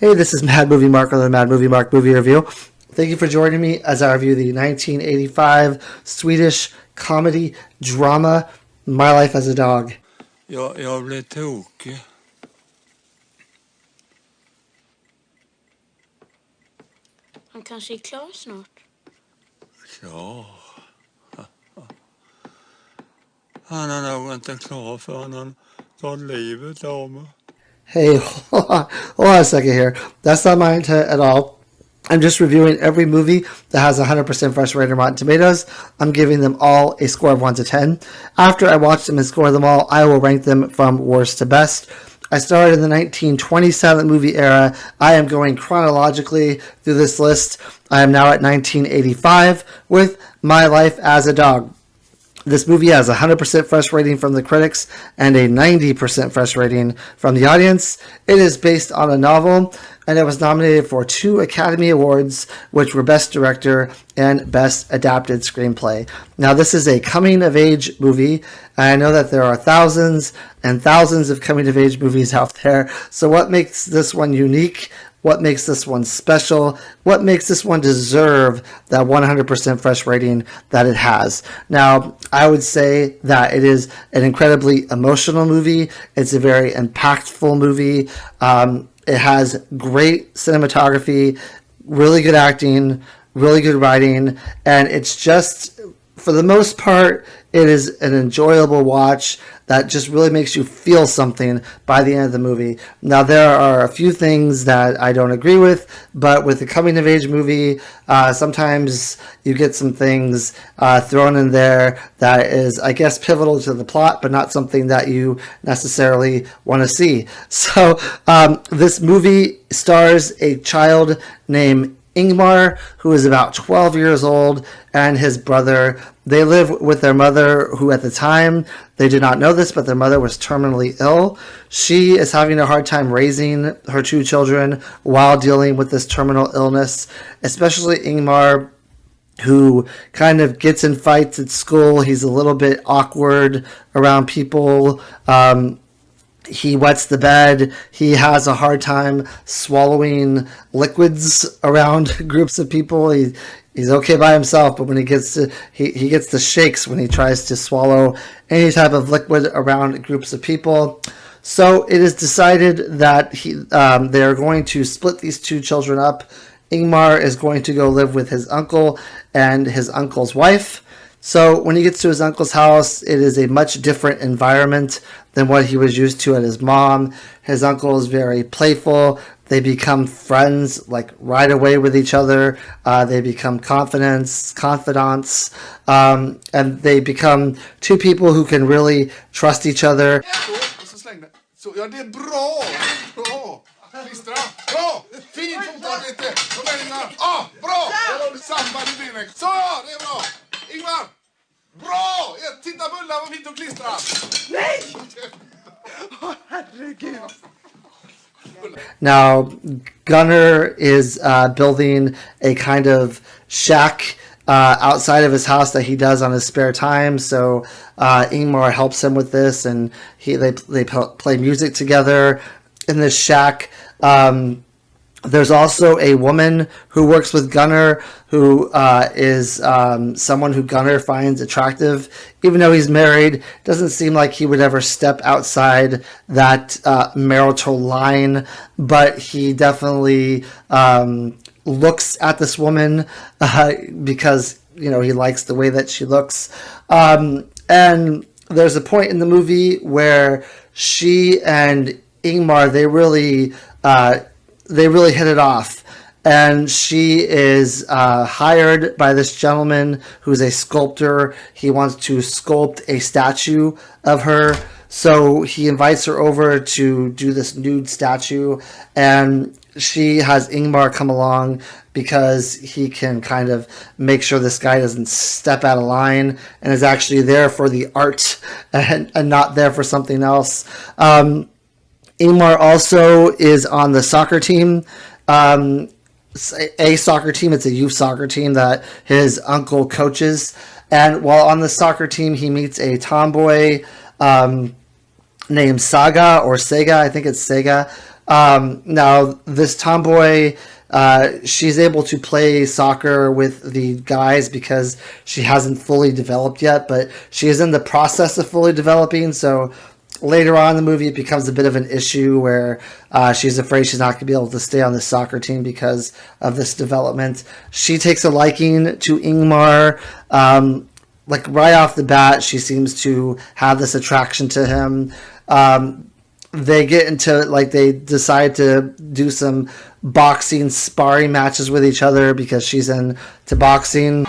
Hey, this is Mad Movie Mark on the Mad Movie Mark Movie Review. Thank you for joining me as I review the 1985 Swedish comedy drama My Life as a Dog. Jag blev tokig. Han kanske är klar snart. Ja. Han är nog inte klar förrän han tar livet av mig. Hey, hold on a second here. That's not my intent at all. I'm just reviewing every movie that has 100% fresh rating on Rotten Tomatoes. I'm giving them all a score of 1 to 10. After I watch them and score them all, I will rank them from worst to best. I started in the 1927 movie era. I am going chronologically through this list. I am now at 1985 with My Life as a Dog. This movie has a 100% fresh rating from the critics and a 90% fresh rating from the audience. It is based on a novel, and it was nominated for 2 Academy Awards, which were Best Director and Best Adapted Screenplay. Now, this is a coming-of-age movie, and I know that there are thousands and thousands of coming-of-age movies out there. So what makes this one unique? What makes this one special? What makes this one deserve that 100% fresh rating that it has? Now, I would say that it is an incredibly emotional movie. It's a very impactful movie. It has great cinematography, really good acting, really good writing, and it's just, for the most part, it is an enjoyable watch that just really makes you feel something by the end of the movie. Now, there are a few things that I don't agree with, but with a coming-of-age movie, sometimes you get some things thrown in there that is, I guess, pivotal to the plot, but not something that you necessarily want to see. So, this movie stars a child named Ingemar, who is about 12 years old, and his brother. They live with their mother, who at the time, they did not know this, but their mother was terminally ill. She is having a hard time raising her 2 children while dealing with this terminal illness, especially Ingemar, who kind of gets in fights at school. He's a little bit awkward around people. He wets the bed. He has a hard time swallowing liquids around groups of people. He's okay by himself, but when he gets to he gets the shakes when he tries to swallow any type of liquid around groups of people. So it is decided that they are going to split these 2 children up. Ingmar is going to go live with his uncle and his uncle's wife. So when he gets to his uncle's house, it is a much different environment than what he was used to at his mom. His uncle is very playful. They become friends like right away with each other. They become confidants, and they become 2 people who can really trust each other. Så, ja, det är bra! Bra! Klistra! Bra! Fint fotarbete! Kom igen, Ingmar! Bra! Samma i så, ja, det är bra! Ingmar! Bra! Titta Bulla, vad fint att klistra! Nej! Herregud! Now, Gunnar is building a kind of shack outside of his house that he does on his spare time. So Ingmar helps him with this, and they play music together in this shack. There's also a woman who works with Gunnar who is someone who Gunnar finds attractive. Even though he's married, doesn't seem like he would ever step outside that marital line, but he definitely looks at this woman because, you know, he likes the way that she looks. And there's a point in the movie where she and Ingmar, they really hit it off, and she is hired by this gentleman who's a sculptor. He wants to sculpt a statue of her, so he invites her over to do this nude statue, and she has Ingmar come along because he can kind of make sure this guy doesn't step out of line and is actually there for the art and not there for something else. Ingmar also is on the soccer team, a soccer team. It's a youth soccer team that his uncle coaches. And while on the soccer team, he meets a tomboy named Saga or Sega. I think it's Sega, Now, this tomboy, she's able to play soccer with the guys because she hasn't fully developed yet, but she is in the process of fully developing. So later on in the movie, it becomes a bit of an issue where she's afraid she's not going to be able to stay on the soccer team because of this development. She takes a liking to Ingmar. Like right off the bat, she seems to have this attraction to him. They get into like they decide to do some boxing sparring matches with each other because she's into boxing.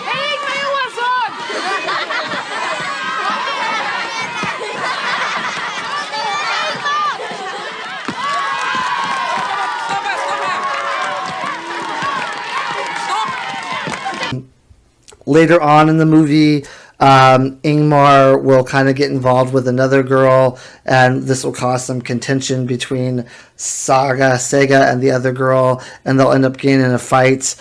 Later on in the movie, Ingmar will kind of get involved with another girl, and this will cause some contention between Sega, and the other girl, and they'll end up getting in a fight.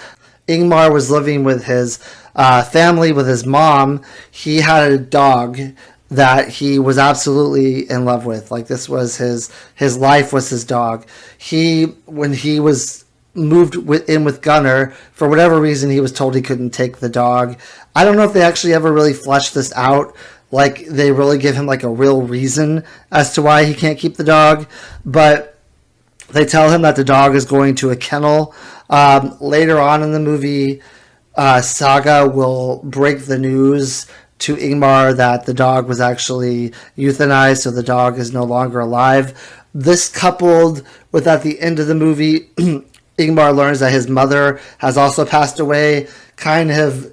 Ingmar was living with his family, with his mom. He had a dog that he was absolutely in love with. Like this was his life was his dog. When he was moved in with Gunnar, for whatever reason, he was told he couldn't take the dog. I don't know if they actually ever really fleshed this out. Like they really give him like a real reason as to why he can't keep the dog, but they tell him that the dog is going to a kennel. Later on in the movie, Saga will break the news to Ingmar that the dog was actually euthanized, so the dog is no longer alive. This coupled with at the end of the movie, Ingmar learns that his mother has also passed away, kind of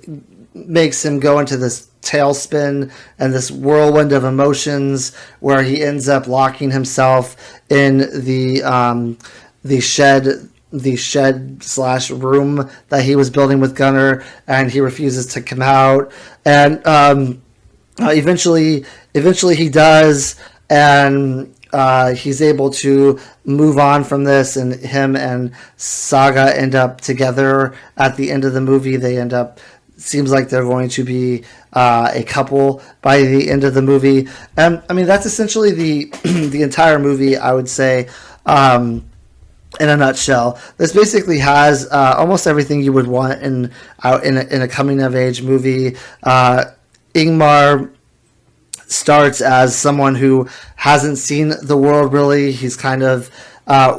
makes him go into this tailspin and this whirlwind of emotions where he ends up locking himself in the shed slash room that he was building with Gunnar, and he refuses to come out. And eventually he does, and he's able to move on from this, and him and Saga end up together at the end of the movie. They end up, seems like they're going to be a couple by the end of the movie. And I mean, that's essentially the entire movie, I would say, in a nutshell. This basically has almost everything you would want in a coming of age movie. Ingmar starts as someone who hasn't seen the world really. He's kind of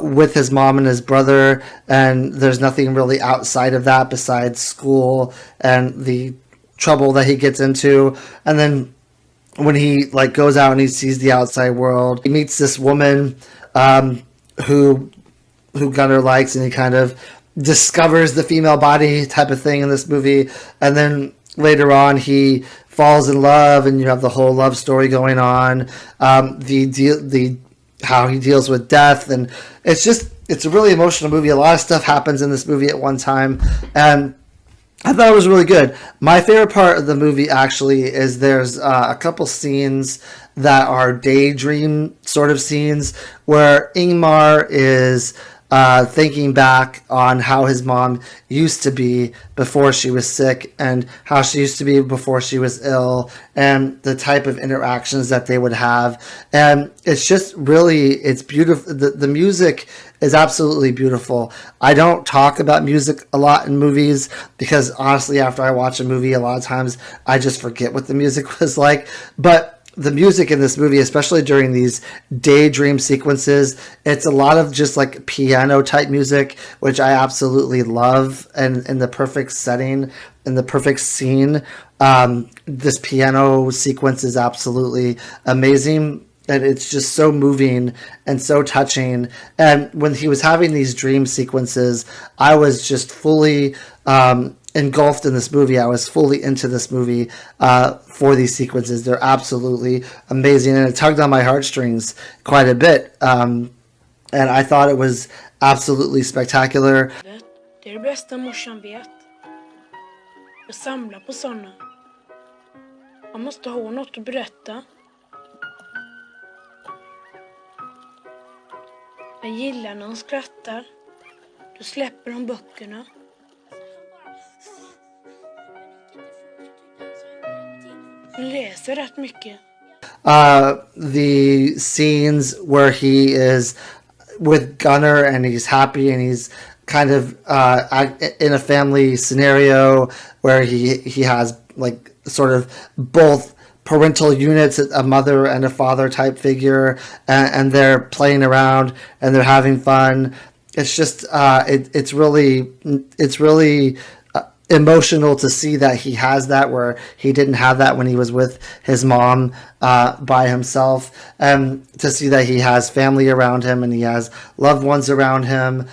with his mom and his brother, and there's nothing really outside of that besides school and the trouble that he gets into. And then when he like goes out and he sees the outside world, he meets this woman who Gunnar likes, and he kind of discovers the female body type of thing in this movie. And then later on, he falls in love, and you have the whole love story going on. The how he deals with death, and it's a really emotional movie. A lot of stuff happens in this movie at one time, and I thought it was really good. My favorite part of the movie actually is there's a couple scenes that are daydream sort of scenes where Ingmar is thinking back on how his mom used to be before she was sick, and how she used to be before she was ill, and the type of interactions that they would have. And it's just really, it's beautiful. The music is absolutely beautiful. I don't talk about music a lot in movies because honestly, after I watch a movie, a lot of times I just forget what the music was like. But the music in this movie, especially during these daydream sequences, it's a lot of just like piano type music, which I absolutely love. And in the perfect setting, in the perfect scene, this piano sequence is absolutely amazing. And it's just so moving and so touching. And when he was having these dream sequences, I was just fully engulfed in this movie. I was fully into this movie for these sequences. They're absolutely amazing, and it tugged on my heartstrings quite a bit. And I thought it was absolutely spectacular. Det är det bästa morsan vet. Att samla på såna. Man måste ha något att berätta. Jag gillar när hon skrattar. Då släpper hon böckerna. Hon läser rätt mycket. The scenes where he is with Gunnar, and he's happy, and he's kind of in a family scenario where he has like sort of both parental units, a mother and a father type figure, and they're playing around and they're having fun. It's just it's really emotional to see that he has that, where he didn't have that when he was with his mom by himself, and to see that he has family around him and he has loved ones around him.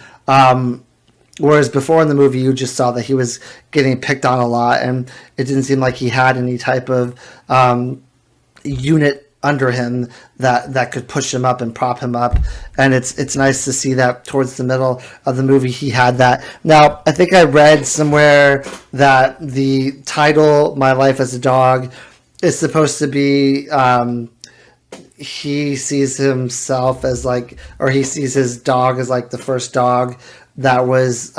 Whereas before in the movie, you just saw that he was getting picked on a lot, and it didn't seem like he had any type of unit under him that could push him up and prop him up. And it's nice to see that towards the middle of the movie he had that. Now, I think I read somewhere that the title "My Life as a Dog" is supposed to be he sees himself as like, or he sees his dog as like the first dog that was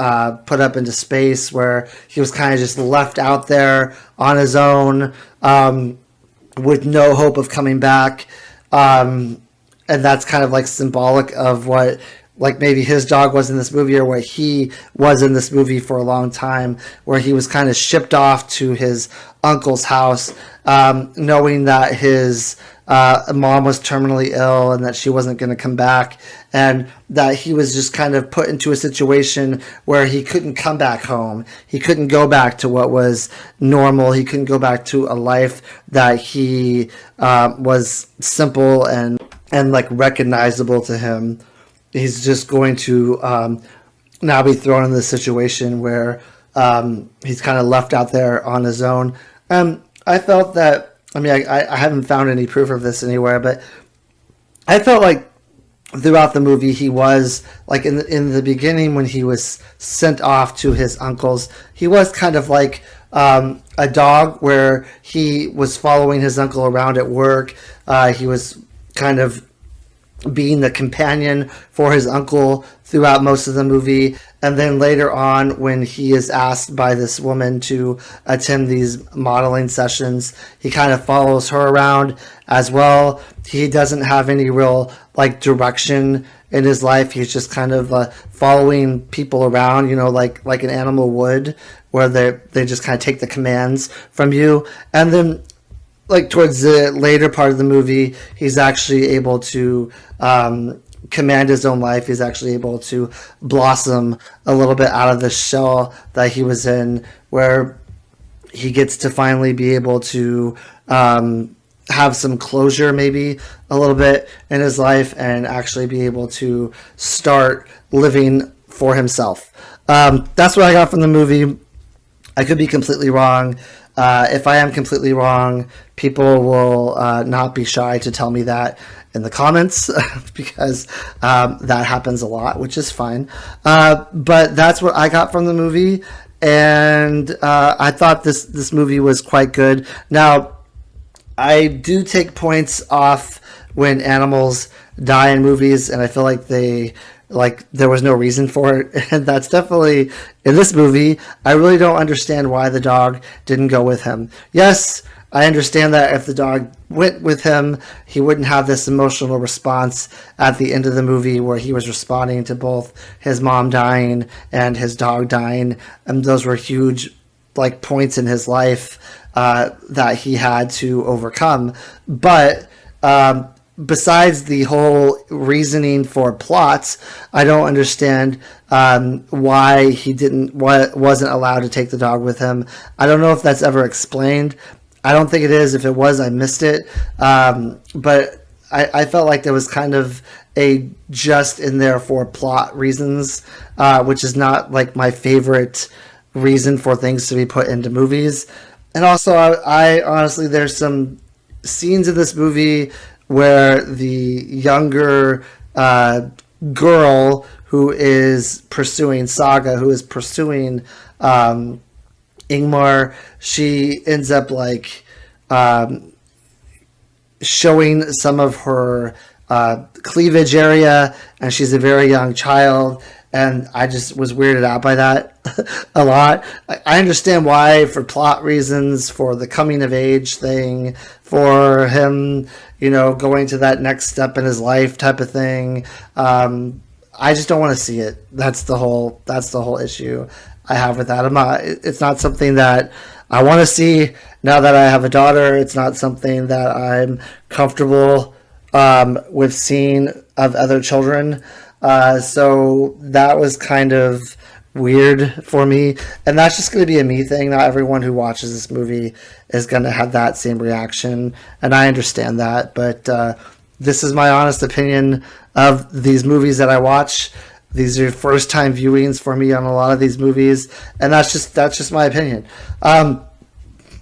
put up into space, where he was kind of just left out there on his own, with no hope of coming back. And that's kind of like symbolic of what like maybe his dog was in this movie, or what he was in this movie for a long time, where he was kind of shipped off to his uncle's house, knowing that his mom was terminally ill and that she wasn't going to come back, and that he was just kind of put into a situation where he couldn't come back home. He couldn't go back to what was normal. He couldn't go back to a life that he was simple and like recognizable to him. He's just going to now be thrown in this situation where he's kind of left out there on his own. I felt that, I mean, I haven't found any proof of this anywhere, but I felt like throughout the movie he was, like in the beginning when he was sent off to his uncle's, he was kind of like a dog, where he was following his uncle around at work. He was kind of being the companion for his uncle throughout most of the movie. And then later on, when he is asked by this woman to attend these modeling sessions, he kind of follows her around as well. He doesn't have any real like direction in his life. He's just kind of following people around, you know, like an animal would, where they just kind of take the commands from you. And then like towards the later part of the movie, he's actually able to command his own life. He's actually able to blossom a little bit out of the shell that he was in, where he gets to finally be able to have some closure, maybe a little bit in his life, and actually be able to start living for himself. That's what I got from the movie. I could be completely wrong. If I am completely wrong, people will not be shy to tell me that in the comments, because that happens a lot, which is fine. But that's what I got from the movie, and I thought this movie was quite good. Now, I do take points off when animals die in movies, and I feel like there was no reason for it. And that's definitely in this movie. I really don't understand why the dog didn't go with him. Yes, I understand that if the dog went with him, he wouldn't have this emotional response at the end of the movie, where he was responding to both his mom dying and his dog dying. And those were huge like points in his life that he had to overcome. But besides the whole reasoning for plots, I don't understand why he wasn't allowed to take the dog with him. I don't know if that's ever explained. I don't think it is. If it was, I missed it. But I felt like there was kind of a just in there for plot reasons, which is not like my favorite reason for things to be put into movies. And also, I honestly, there's some scenes in this movie where the younger girl who is pursuing Saga, who is pursuing Ingemar, she ends up like showing some of her cleavage area, and she's a very young child, and I just was weirded out by that a lot. I understand why, for plot reasons, for the coming of age thing, for him, you know, going to that next step in his life type of thing. I just don't want to see it. That's the whole issue I have with that. It's not something that I want to see now that I have a daughter. It's not something that I'm comfortable with seeing of other children. So that was kind of weird for me, and that's just going to be a me thing. Not everyone who watches this movie is going to have that same reaction, and I understand that. But this is my honest opinion of these movies that I watch. These are first time viewings for me on a lot of these movies, and that's just my opinion.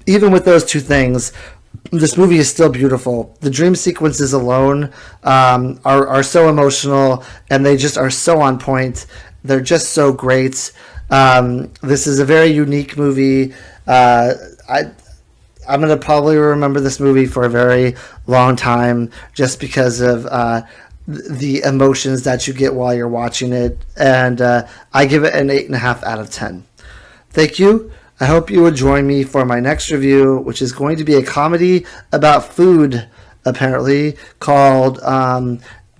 Even with those two things, this movie is still beautiful. The dream sequences alone are so emotional, and they just are so on point. They're just so great. This is a very unique movie. I'm going to probably remember this movie for a very long time just because of the emotions that you get while you're watching it. And I give it an 8.5 out of 10. Thank you. I hope you will join me for my next review, which is going to be a comedy about food, apparently, called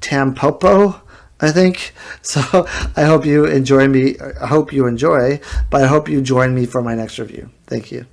Tampopo, I think. So I hope you enjoy, but I hope you join me for my next review. Thank you.